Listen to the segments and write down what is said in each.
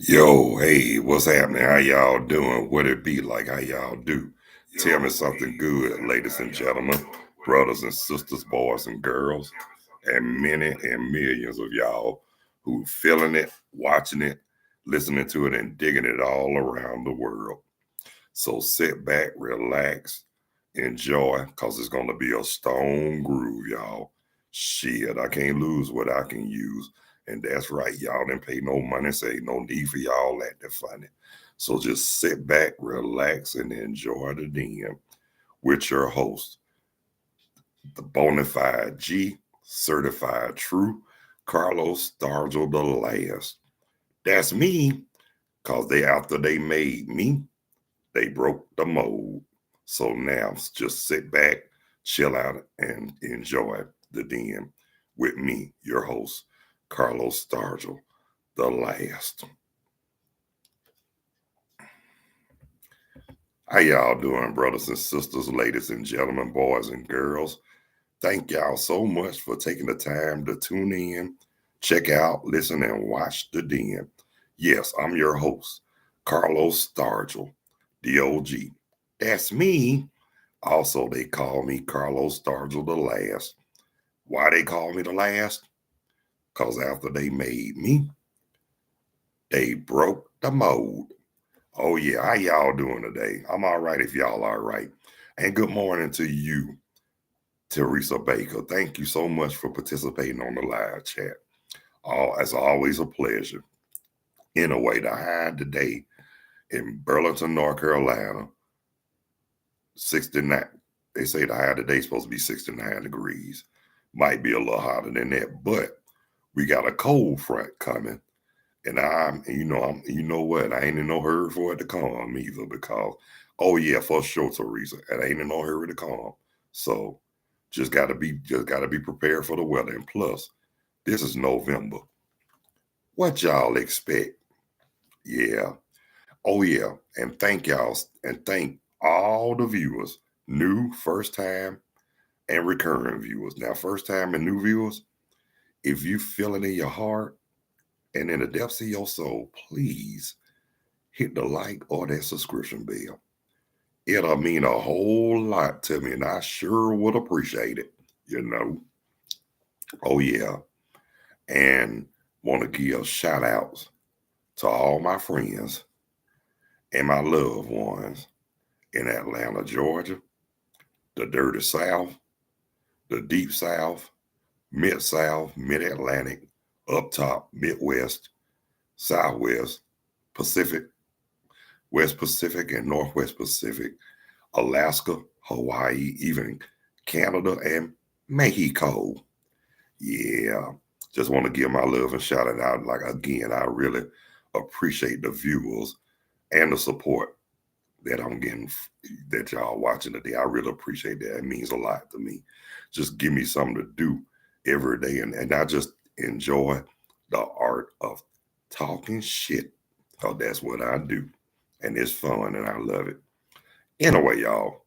Yo, hey, what's happening? How y'all doing? What it be like? How y'all do? Tell me something good, ladies and gentlemen, brothers and sisters, boys and girls, and many and millions of y'all who feeling it, watching it, listening to it, and digging it all around the world. So sit back, relax, enjoy, cause it's gonna be a stone groove, y'all. Shit, I can't lose what I can use. And that's right, y'all didn't pay no money, say no need for y'all acting funny. So just sit back, relax, and enjoy the den with your host, the bona fide G, certified true, Carlos Stargell the last. That's me, cause they after they made me, they broke the mold. So now just sit back, chill out, and enjoy the den with me, your host, Carlos Stargell, the last. How y'all doing, brothers and sisters, ladies and gentlemen, boys and girls? Thank y'all so much for taking the time to tune in, check out, listen, and watch the den. Yes, I'm your host, Carlos Stargell, the OG. That's me. Also, they call me Carlos Stargell the last. Why they call me the last? Because after they made me, they broke the mold. Oh yeah, how y'all doing today? I'm all right if y'all all right. And good morning to you, Teresa Baker. Thank you so much for participating on the live chat. It's always a pleasure. Anyway, the high today in Burlington, North Carolina, 69. They say the high today is supposed to be 69 degrees. Might be a little hotter than that, but we got a cold front coming. You know what? I ain't in no hurry for it to come either because, oh yeah, for sure, Teresa, it ain't in no hurry to come. So just gotta be prepared for the weather. And plus, this is November. What y'all expect? Yeah. Oh yeah. And thank y'all and thank all the viewers, new, first time, and recurring viewers. Now, first time and new viewers, if you feel it in your heart and in the depths of your soul, please hit the like or that subscription bell. It'll mean a whole lot to me, and I sure would appreciate it. You know, oh yeah, and want to give shout outs to all my friends and my loved ones in Atlanta, Georgia, the dirty South, the deep South, mid South, mid Atlantic, up top, Midwest, Southwest, Pacific, West Pacific, and Northwest Pacific, Alaska, Hawaii, even Canada and Mexico. Yeah, just want to give my love and shout it out. Like again, I really appreciate the viewers and the support that I'm getting, that y'all watching today. I really appreciate that. It means a lot to me. Just give me something to do every day, and I just enjoy the art of talking shit. Cause that's what I do, and it's fun, and I love it. Anyway, y'all,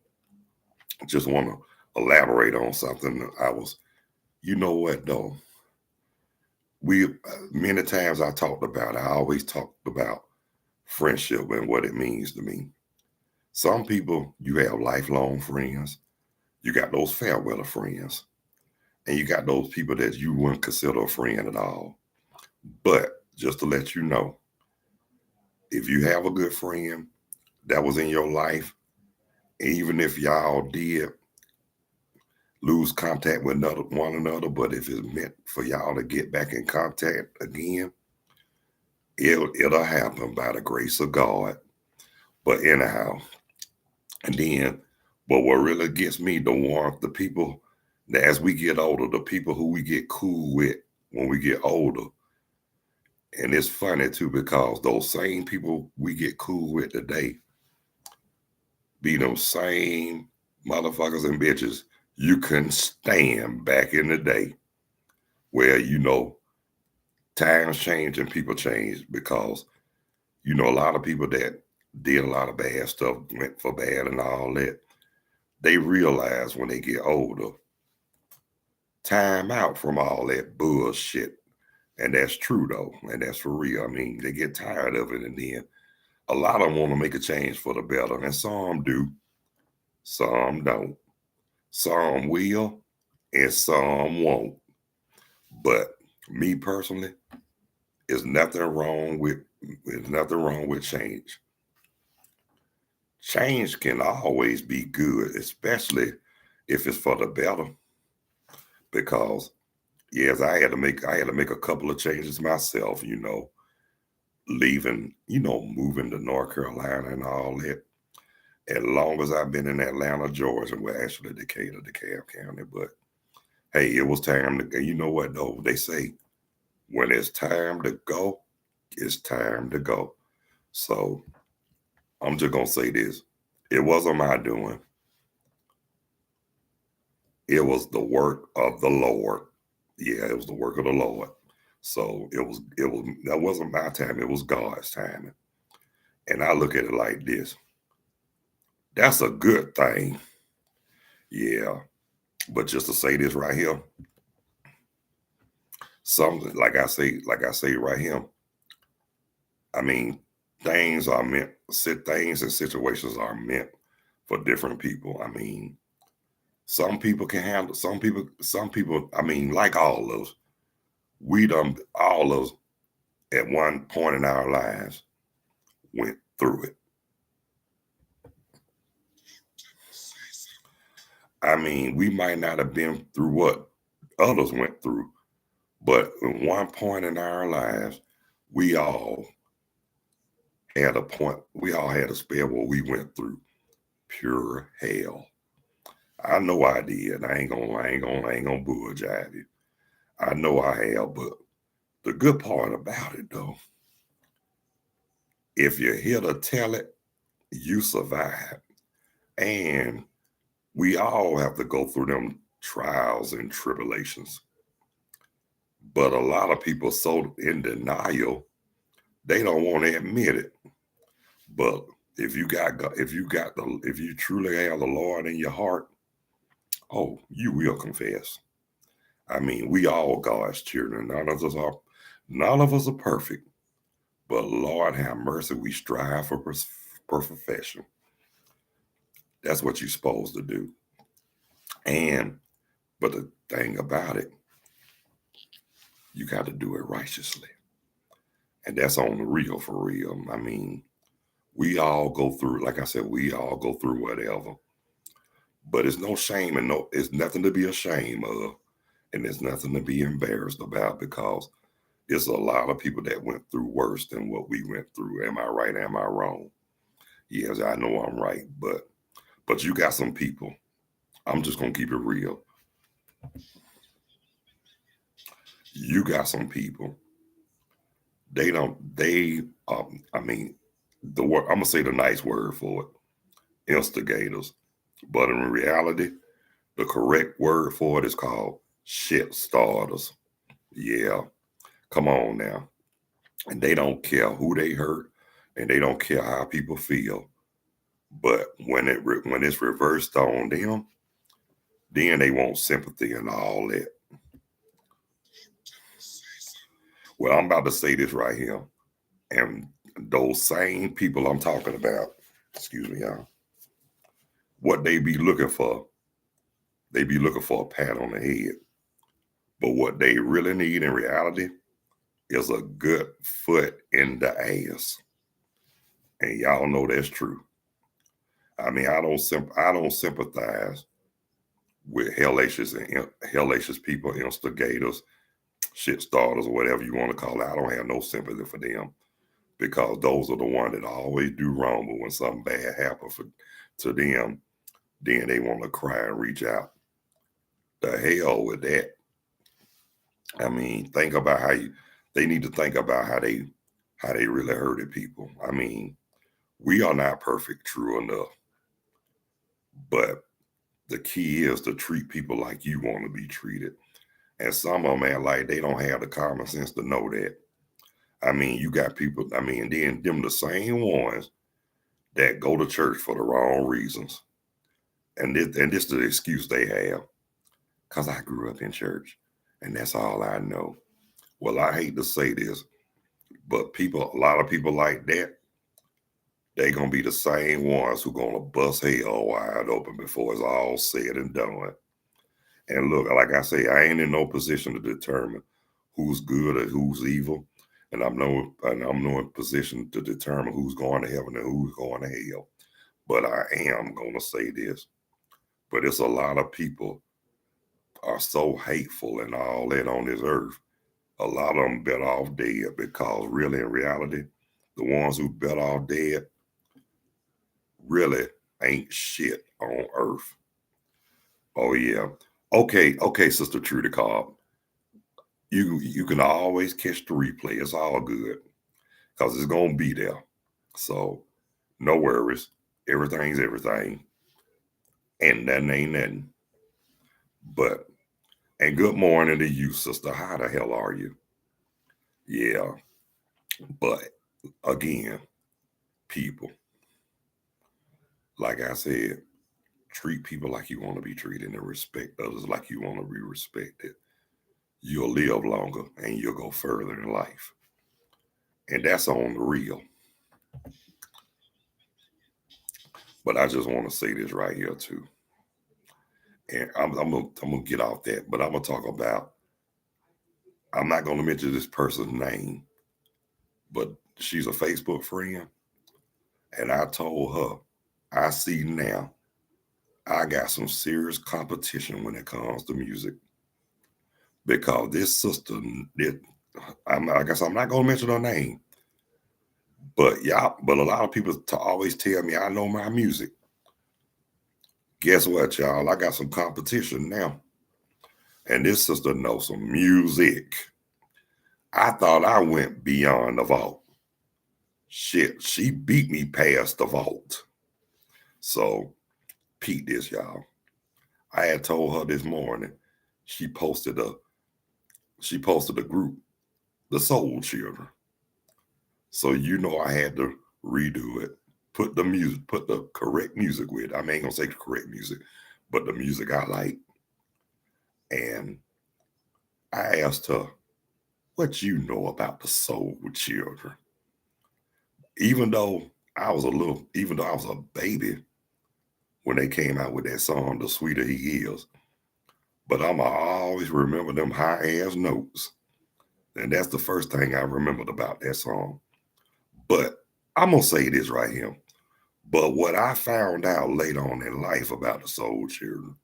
just want to elaborate on something. You know what though? Many times I always talked about friendship and what it means to me. Some people, you have lifelong friends. You got those fair weather friends, and you got those people that you wouldn't consider a friend at all. But just to let you know, if you have a good friend that was in your life, even if y'all did lose contact with one another, but if it's meant for y'all to get back in contact again, it'll happen by the grace of God. But anyhow, and then, but what really gets me, the warmth, the people that as we get older, the people who we get cool with when we get older. And it's funny too, because those same people we get cool with today be those same motherfuckers and bitches you couldn't stand back in the day, where, times change and people change because, a lot of people that did a lot of bad stuff, went for bad and all that, they realize when they get older, time out from all that bullshit And that's true though, and that's for real. I mean, they get tired of it, and then a lot of them want to make a change for the better, and some do, some don't. Some will, and some won't. But me personally, there's nothing wrong with change. Change can always be good, especially if it's for the better. Because yes, I had to make a couple of changes myself, leaving, moving to North Carolina and all that. As long as I've been in Atlanta, Georgia, well, actually Decatur, DeKalb County, but hey, it was time to go. You know what though? They say when it's time to go, it's time to go. So I'm just gonna say this. It wasn't my doing. It was the work of the Lord. Yeah, it was the work of the Lord. So it was that wasn't my time, it was God's timing. And I look at it like this. That's a good thing. Yeah. But just to say this right here, something like I say right here, I mean, things and situations are meant for different people. I mean, some people can handle, some people, I mean, like all of us, all of us at one point in our lives went through it. I mean, we might not have been through what others went through, but at one point in our lives, we all we all had a spell where we went through pure hell. I know I did. I ain't gonna bull jive you. I know I have, but the good part about it though, if you're here to tell it, you survive. And we all have to go through them trials and tribulations. But a lot of people so in denial, they don't want to admit it. But if you truly have the Lord in your heart, oh, you will confess. I mean, we all God's children. None of us are perfect. But Lord have mercy, we strive for perfection. That's what you're supposed to do. And but the thing about it, you got to do it righteously. And that's on the real for real. I mean, we all go through, like I said, we all go through whatever. But it's no shame and it's nothing to be ashamed of. And there's nothing to be embarrassed about because there's a lot of people that went through worse than what we went through. Am I right? Am I wrong? Yes, I know I'm right. But you got some people. I'm just gonna keep it real. You got some people. They don't. They. I mean, the word. I'm gonna say the nice word for it. Instigators. But in reality, the correct word for it is called shit starters. Yeah. Come on now. And they don't care who they hurt, and they don't care how people feel. But when it's reversed on them, then they want sympathy and all that. Well, I'm about to say this right here, and those same people I'm talking about, excuse me, y'all, what they be looking for a pat on the head. But what they really need in reality is a good foot in the ass. And y'all know that's true. I mean, I don't sympathize with hellacious people, instigators, shit starters, or whatever you want to call it. I don't have no sympathy for them because those are the ones that always do wrong. But when something bad happens to them, then they want to cry and reach out. The hell with that. I mean, think about they need to think about how they really hurted people. I mean, we are not perfect, true enough, but the key is to treat people like you want to be treated. And some of them act like they don't have the common sense to know that. I mean, you got people, I mean, then them the same ones that go to church for the wrong reasons. And this is the excuse they have. Because I grew up in church and that's all I know. Well, I hate to say this, but a lot of people like that, they gonna be the same ones who gonna bust hell wide open before it's all said and done. And look, like I say, I ain't in no position to determine who's good or who's evil, and I'm no position to determine who's going to heaven and who's going to hell. But I am gonna say this. But it's a lot of people are so hateful and all that on this earth. A lot of them better off dead because really, in reality, the ones who better off dead really ain't shit on earth. Oh yeah. Okay, Sister Trudy Cobb. You can always catch the replay. It's all good because it's gonna be there. So no worries. Everything's everything, and that ain't nothing. But and good morning to you, sister. How the hell are you? Yeah, but again, people, like I said, treat people like you want to be treated and respect others like you want to be respected. You'll live longer and you'll go further in life. And that's on the real. But I just want to say this right here too. And I'm gonna get off that, but I'm gonna talk about. I'm not gonna mention this person's name, but she's a Facebook friend, and I told her, I see now, I got some serious competition when it comes to music because this sister, I guess I'm not gonna mention her name, but yeah, but a lot of people always tell me I know my music. Guess what, y'all? I got some competition now, and this sister knows some music. I thought I went beyond the vault. Shit, she beat me past the vault. So, peep this, y'all. I had told her this morning. She posted a group, the Soul Children. So you know I had to redo it. Put the correct music with it. I ain't gonna say the correct music, but the music I like. And I asked her, what you know about the Soul Children? Even though I was a baby when they came out with that song, The Sweeter He Is, but I'ma always remember them high ass notes. And that's the first thing I remembered about that song. But I'm gonna say this right here. But what I found out later on in life about the Soul Children,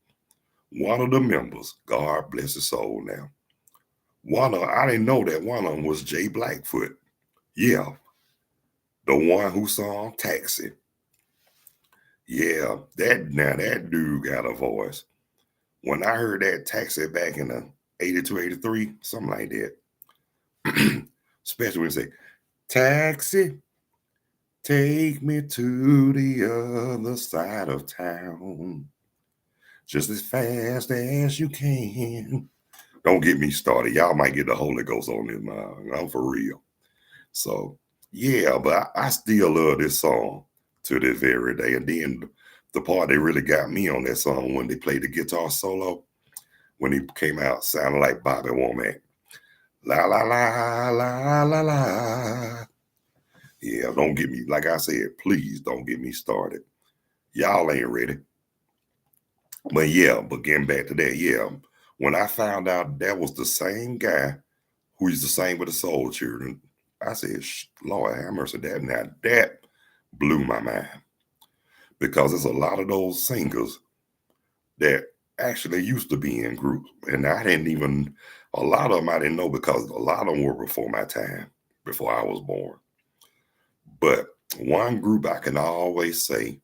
one of the members, God bless his soul now, I didn't know that one of them was Jay Blackfoot. Yeah, the one who sung Taxi. Yeah, that dude got a voice. When I heard that Taxi back in the 82, 83, something like that, especially when they say, Taxi, take me to the other side of town, just as fast as you can. Don't get me started. Y'all might get the Holy Ghost on this mind. I'm for real. So, yeah, but I still love this song to this very day. And then the part that really got me on that song when they played the guitar solo, when he came out sounding like Bobby Womack. La la la la la la. Yeah, don't get me, like I said, please don't get me started. Y'all ain't ready. But yeah, but getting back to that, yeah. When I found out that was the same guy who used to sing with the Soul Children, I said, Lord have mercy, that blew my mind. Because there's a lot of those singers that actually used to be in groups. And a lot of them I didn't know because a lot of them were before my time, before I was born. But one group I can always say,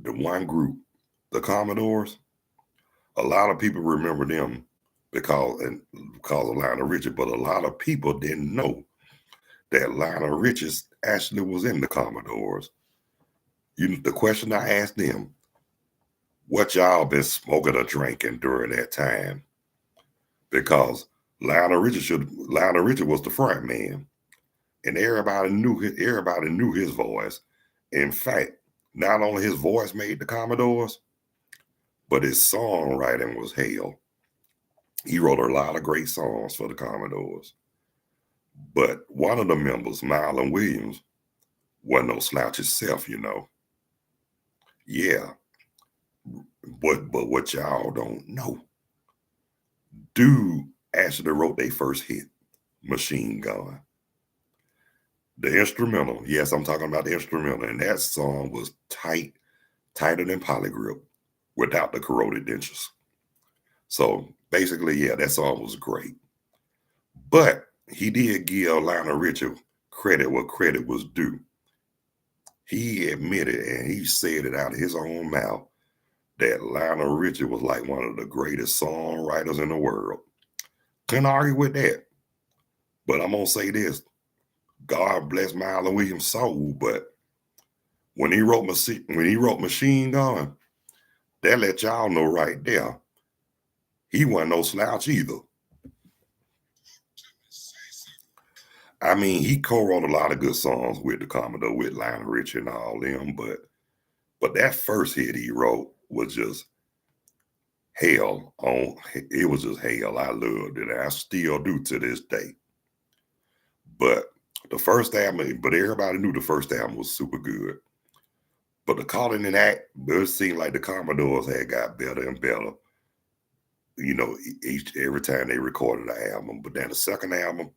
the Commodores, a lot of people remember them because of Lionel Richie, but a lot of people didn't know that Lionel Richie actually was in the Commodores. The question I asked them, what y'all been smoking or drinking during that time? Because Lionel Richie was the front man, and everybody knew his voice. In fact, not only his voice made the Commodores, but his songwriting was hell. He wrote a lot of great songs for the Commodores. But one of the members, Marlon Williams, wasn't no slouch himself, you know. Yeah, but what y'all don't know, dude actually wrote their first hit, Machine Gun. The instrumental, yes, I'm talking about the instrumental, and that song was tight, tighter than Polygrip, without the corroded dentures. So basically, yeah, that song was great. But he did give Lionel Richie credit where credit was due. He admitted and he said it out of his own mouth that Lionel Richie was like one of the greatest songwriters in the world. Couldn't argue with that. But I'm gonna say this: God bless Marlon Williams' soul. But when he wrote Machine Gun, that let y'all know right there, he wasn't no slouch either. I mean, he co-wrote a lot of good songs with the Commodore, with Lionel Richie and all them, but that first hit he wrote was just hell on. It was just hell. I loved it. I still do to this day. But the first album, but everybody knew the first album was super good. But the Calling and Act, it seemed like the Commodores had got better and better, you know, every time they recorded the album. But then the second album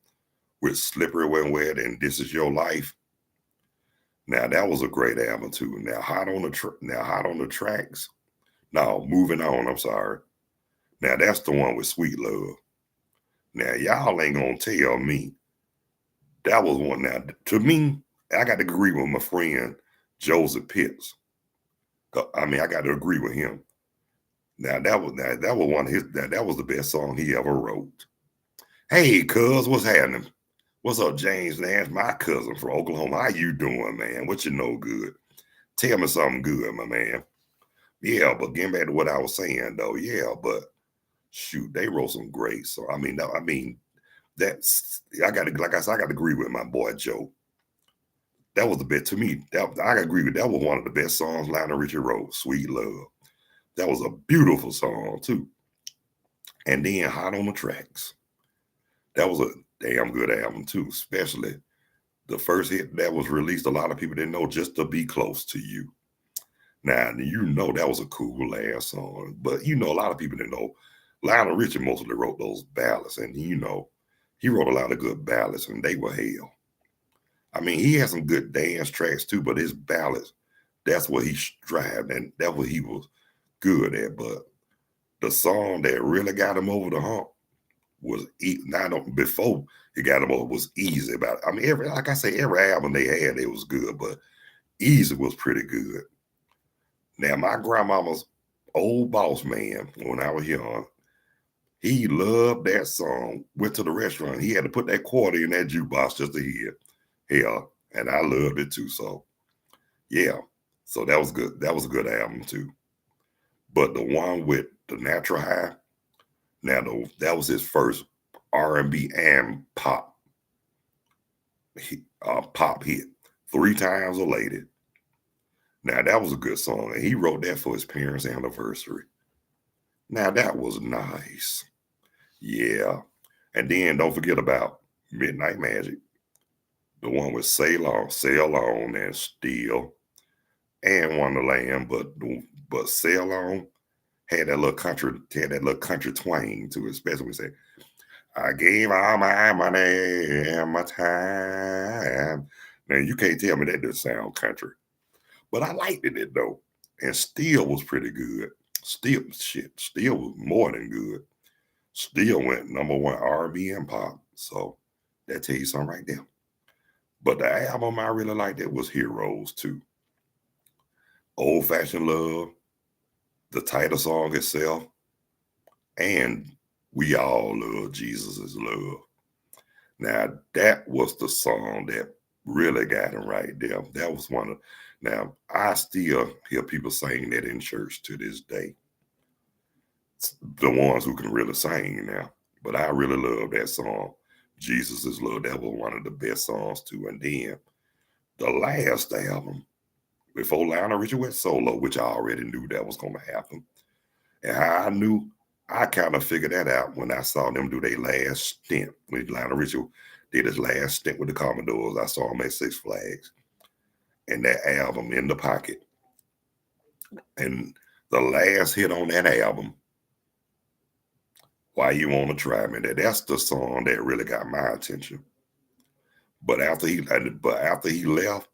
with Slippery When Wet and This Is Your Life, now that was a great album too. Now Hot on the Tracks. No, Moving On, I'm sorry. Now that's the one with Sweet Love. Now y'all ain't gonna tell me that was one. Now to me, I got to agree with my friend Joseph Pitts. I mean, I got to agree with him. Now that was one of his that was the best song he ever wrote. Hey, cuz, what's happening? What's up, James Nash, my cousin from Oklahoma? How you doing, man? What you know good? Tell me something good, my man. Yeah, but getting back to what I was saying though, yeah, but shoot, they wrote some great. So that's I got to like I said, I got to agree with my boy Joe. That was the best to me. I agree with that was one of the best songs Lionel Richie wrote. Sweet Love. That was a beautiful song too. And then Hot on the Tracks. That was a damn good album too, especially the first hit that was released. A lot of people didn't know, Just to Be Close to You. Now you know that was a cool ass song, but you know a lot of people didn't know. Lionel Richie mostly wrote those ballads, and you know he wrote a lot of good ballads, and they were hell. I mean, he had some good dance tracks too, but his ballads, that's what he strived, and that's what he was good at. But the song that really got him over the hump was not before he got him over was Easy. About I mean, like I say, every album they had, it was good, but Easy was pretty good. Now, my grandmama's old boss man, when I was young, he loved that song. Went to the restaurant, he had to put that quarter in that jukebox just to hear it. Hell, and I loved it too. So, yeah, so that was good. That was a good album too. But the one with the Natural High, now that was his first R&B and pop hit. 3 Times a Lady. Now that was a good song, and he wrote that for his parents' anniversary. Now that was nice. Yeah. And then don't forget about Midnight Magic, the one with Sail On, and Still, and Wonderland, but Sail On had that little country twang to it, especially when we say, I gave all my money and my time. Now you can't tell me that doesn't sound country. But I liked it though. And Still was pretty good. Still was more than good. Still went #1 R&B and pop. So that tell you something right there. But the album I really liked it was Heroes too. Old Fashioned Love, the title song itself, and We All Love Jesus Is Love. Now that was the song that really got him right there. That was one of now I still hear people sing that in church to this day. The ones who can really sing now. But I really love that song. Jesus Is Love. That was one of the best songs too. And then the last album, before Lionel Richie went solo, which I already knew that was going to happen. And how I knew I kind of figured that out when I saw them do their last stint. When Lionel Richie did his last stint with the Commodores, I saw him at Six Flags. And that album, In the Pocket. And the last hit on that album, Why You Wanna Try Me, that's the song that really got my attention. But after he left,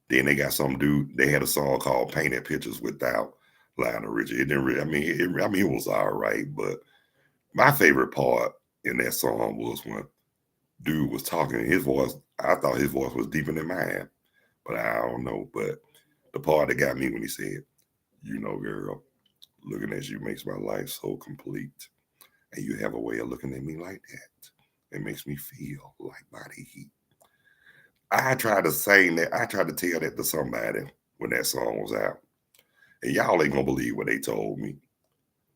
then they got some dude. They had a song called "Painted Pictures" without Lionel Richie. It didn't really. I mean, it was all right. But my favorite part in that song was when dude was talking. His voice, I thought his voice was deeper than mine, but I don't know. But the part that got me when he said, "You know, girl, looking at you makes my life so complete, and you have a way of looking at me like that. It makes me feel like body heat." I tried to sing that. I tried to tell that to somebody when that song was out. And y'all ain't gonna believe what they told me.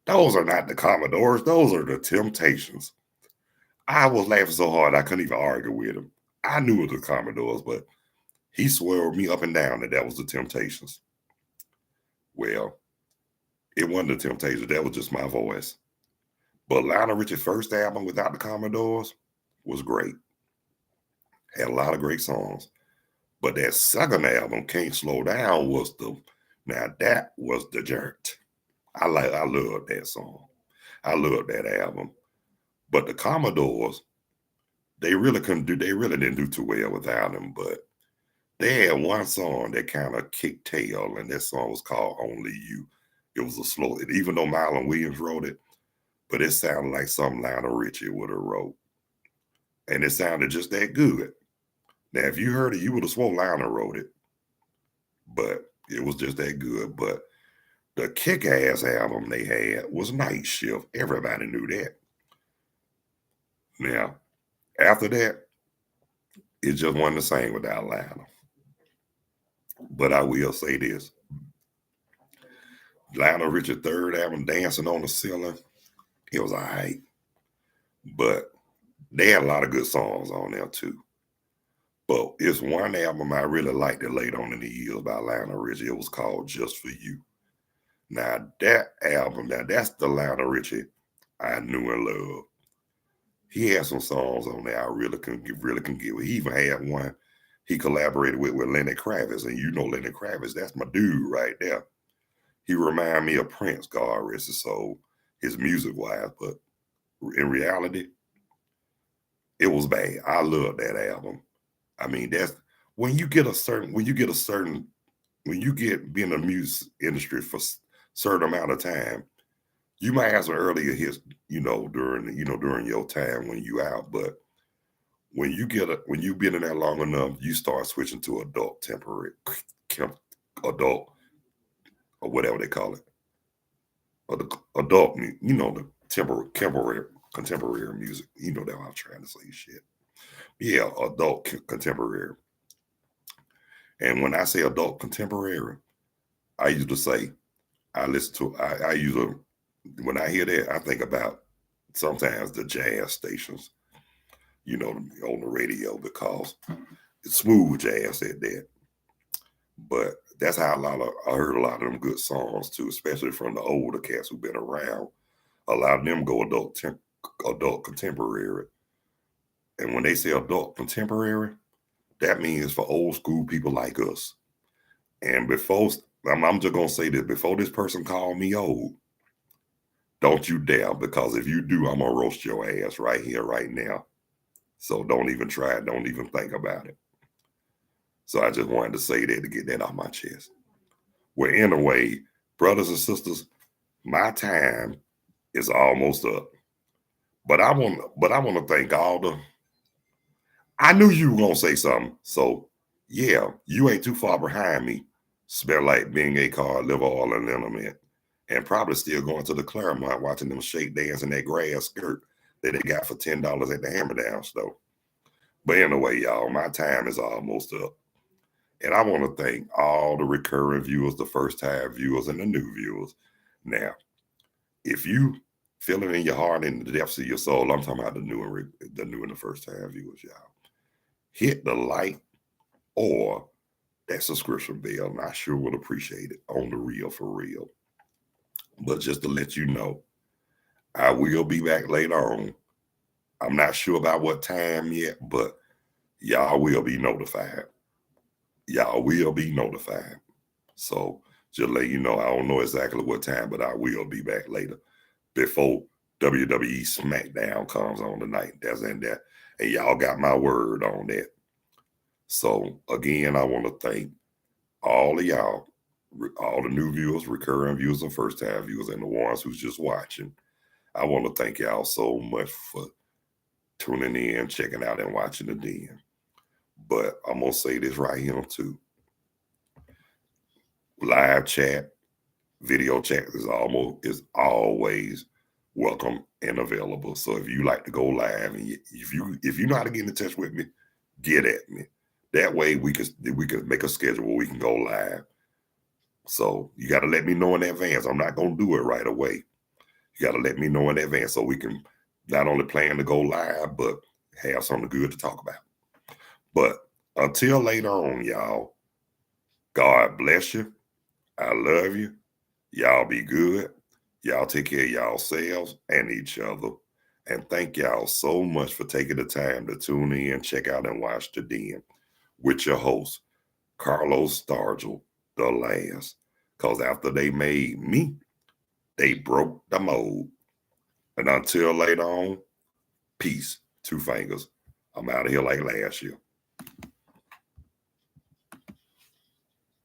Those are not the Commodores, those are the Temptations. I was laughing so hard I couldn't even argue with him. I knew it was the Commodores, but he swore me up and down that that was the Temptations. Well, it wasn't the Temptations, that was just my voice. But Lionel Richie's first album without the Commodores was great. Had a lot of great songs. But that second album, Can't Slow Down, that was the jerk. I love that song. I love that album. But the Commodores, they really didn't do too well without him. But they had one song that kind of kicked tail, and that song was called Only You. It was a slow, even though Marlon Williams wrote it, but it sounded like something Lionel Richie would have wrote. And it sounded just that good. Now, if you heard it, you would have sworn Lionel wrote it, but it was just that good. But the kick-ass album they had was Night Shift. Everybody knew that. Now, after that, it just wasn't the same without Lionel. But I will say this. Lionel Richie's third album, Dancing on the Ceiling, it was all right. But they had a lot of good songs on there too. But it's one album I really liked that late on in the years by Lionel Richie. It was called Just For You. Now that album, that's the Lionel Richie I knew and loved. He had some songs on there I really can get with. He even had one he collaborated with Lenny Kravitz, and you know Lenny Kravitz, that's my dude right there. He reminded me of Prince, God rest his soul, his music wise, but in reality, it was bad. I love that album. I mean, that's when you get a certain when you get being in the music industry for certain amount of time, you might have some earlier hits, during your time when you out, but when you've been in that long enough, you start switching to adult temporary adult or whatever they call it, or the adult, the temporary contemporary music. You know that I'm trying to say shit. Yeah, adult contemporary. And when I say adult contemporary, I used to say I listen to I usually when I hear that I think about sometimes the jazz stations, on the radio because it's smooth jazz at that. But that's how I heard a lot of them good songs too, especially from the older cats who've been around. A lot of them go adult contemporary. And when they say adult contemporary, that means for old school people like us. And before I'm just gonna say this, before this person called me old, don't you dare, because if you do, I'm gonna roast your ass right here, right now. So don't even try it, don't even think about it. So I just wanted to say that to get that off my chest. Well, anyway, brothers and sisters, my time is almost up. But I want to thank all the. I knew you were gonna say something, so yeah, you ain't too far behind me. Smell like being a car, live all in liniment, and probably still going to the Claremont watching them shake dance in that grass skirt that they got for $10 at the Hammer Down store. But anyway, y'all, my time is almost up. And I want to thank all the recurring viewers, the first time viewers, and the new viewers. Now, if you feel it in your heart and the depths of your soul, I'm talking about the new and the first time viewers, y'all. Hit the like or that subscription bell, and I sure would appreciate it on the real for real. But just to let you know, I will be back later on. I'm not sure about what time yet, but y'all will be notified. Y'all will be notified. So just let you know, I don't know exactly what time, but I will be back later before WWE SmackDown comes on tonight. That's in there. And y'all got my word on that. So again, I want to thank all of y'all, all the new viewers, recurring viewers, and first time viewers, and the ones who's just watching. I want to thank y'all so much for tuning in, checking out, and watching the den. But I'm gonna say this right here too. Live chat, video chat is always welcome and available. So if you like to go live and if you know how to get in touch with me, get at me. That way we could make a schedule where we can go live. So you got to let me know in advance. I'm not gonna do it right away. You got to let me know in advance so we can not only plan to go live, but have something good to talk about. But until later on, y'all, God bless you. I love you. Y'all be good. Y'all take care of yourselves and each other. And thank y'all so much for taking the time to tune in, check out, and watch The Den with your host, Carlos Stargell, the last. Because after they made me, they broke the mold. And until later on, peace. Two fingers. I'm out of here like last year.